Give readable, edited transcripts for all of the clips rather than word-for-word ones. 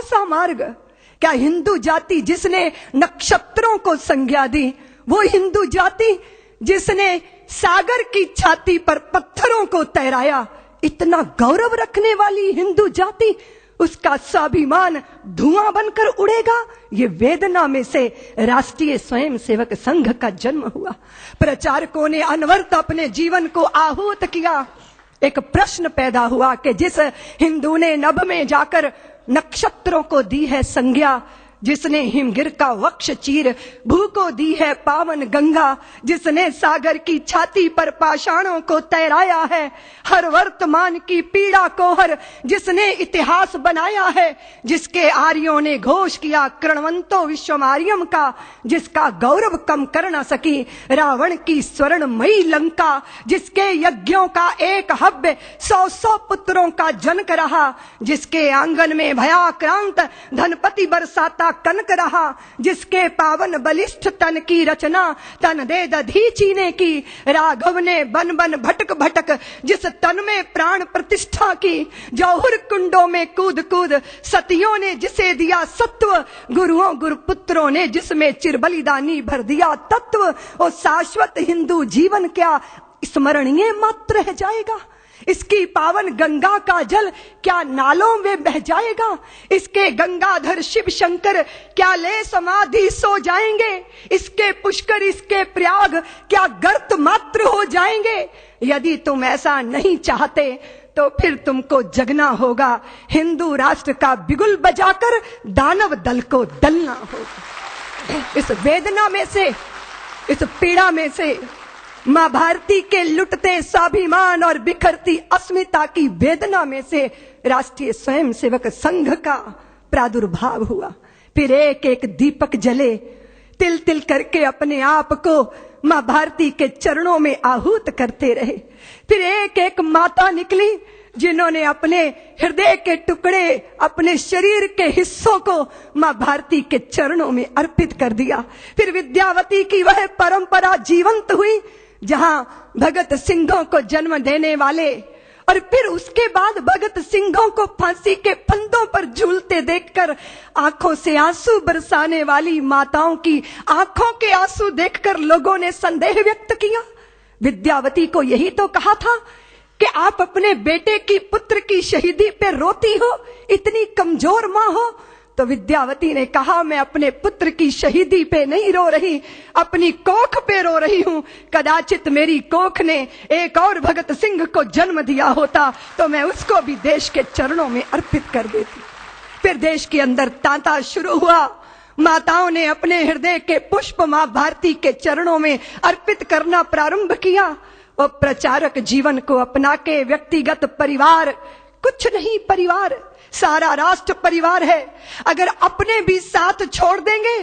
सा मार्ग? क्या हिंदू जाति जिसने नक्षत्रों को संज्ञा दी, वो हिंदू जाति जिसने सागर की छाती पर पत्थरों को तैराया, इतना गौरव रखने वाली हिंदू जाति, उसका स्वाभिमान धुआं बनकर उड़ेगा? ये वेदना में से राष्ट्रीय स्वयंसेवक संघ का जन्म हुआ। प्रचारकों ने अनवरत अपने जीवन को आहूत किया। एक प्रश्न पैदा हुआ कि जिस हिंदू ने नभ में जाकर नक्षत्रों को दी है संज्ञा, जिसने हिमगिर का वक्ष चीर भू को दी है पावन गंगा, जिसने सागर की छाती पर पाषाणों को तैराया है, हर वर्तमान की पीड़ा को हर जिसने इतिहास बनाया है, जिसके आर्यों ने घोष किया कृणवंतो विश्वमार्यम का, जिसका गौरव कम कर न सकी रावण की स्वर्णमयी लंका, जिसके यज्ञों का एक हव्य 100 पुत्रों का जनक रहा, जिसके आंगन में भयाक्रांत धनपति बरसाता कनक रहा, जिसके पावन बलिष्ठ तन की रचना तन दे दधीची ने की, राघव ने बन बन भटक भटक जिस तन में प्राण प्रतिष्ठा की, जौहर कुंडों में कूद कूद सतियों ने जिसे दिया सत्व, गुरुओं गुरुपुत्रों ने जिसमें चिरबलिदानी भर दिया तत्व, और शाश्वत हिंदू जीवन क्या स्मरणीय मात्र रह जाएगा? इसकी पावन गंगा का जल क्या नालों में बह जाएगा? इसके गंगाधर शिव शंकर क्या ले समाधि सो जाएंगे? इसके पुष्कर इसके प्रयाग क्या गर्त मात्र हो जाएंगे? यदि तुम ऐसा नहीं चाहते तो फिर तुमको जगना होगा, हिंदू राष्ट्र का बिगुल बजाकर दानव दल को दलना होगा। इस वेदना में से, इस पीड़ा में से, मां भारती के लुटते स्वाभिमान और बिखरती अस्मिता की वेदना में से राष्ट्रीय स्वयंसेवक संघ का प्रादुर्भाव हुआ। फिर एक एक दीपक जले, तिल तिल करके अपने आप को मां भारती के चरणों में आहूत करते रहे। फिर एक एक माता निकली जिन्होंने अपने हृदय के टुकड़े, अपने शरीर के हिस्सों को मां भारती के चरणों में अर्पित कर दिया। फिर विद्यावती की वह परंपरा जीवंत हुई जहां भगत सिंहों को जन्म देने वाले, और फिर उसके बाद भगत सिंहों को फांसी के फंदों पर झूलते देखकर आंखों से आंसू बरसाने वाली माताओं की आंखों के आंसू देखकर लोगों ने संदेह व्यक्त किया। विद्यावती को यही तो कहा था कि आप अपने बेटे की, पुत्र की शहीदी पे रोती हो, इतनी कमजोर मां हो। तो विद्यावती ने कहा, मैं अपने पुत्र की शहीदी पे नहीं रो रही, अपनी कोख पे रो रही हूं। कदाचित मेरी कोख ने एक और भगत सिंह को जन्म दिया होता तो मैं उसको भी देश के चरणों में अर्पित कर देती। फिर देश के अंदर तांता शुरू हुआ। माताओं ने अपने हृदय के पुष्प मां भारती के चरणों में अर्पित करना प्रारंभ किया। और प्रचारक जीवन को अपना के व्यक्तिगत परिवार कुछ नहीं, परिवार सारा राष्ट्र परिवार है। अगर अपने भी साथ छोड़ देंगे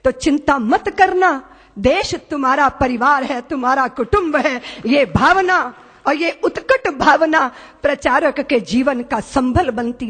तो चिंता मत करना, देश तुम्हारा परिवार है, तुम्हारा कुटुंब है। ये भावना और ये उत्कट भावना प्रचारक के जीवन का संबल बनती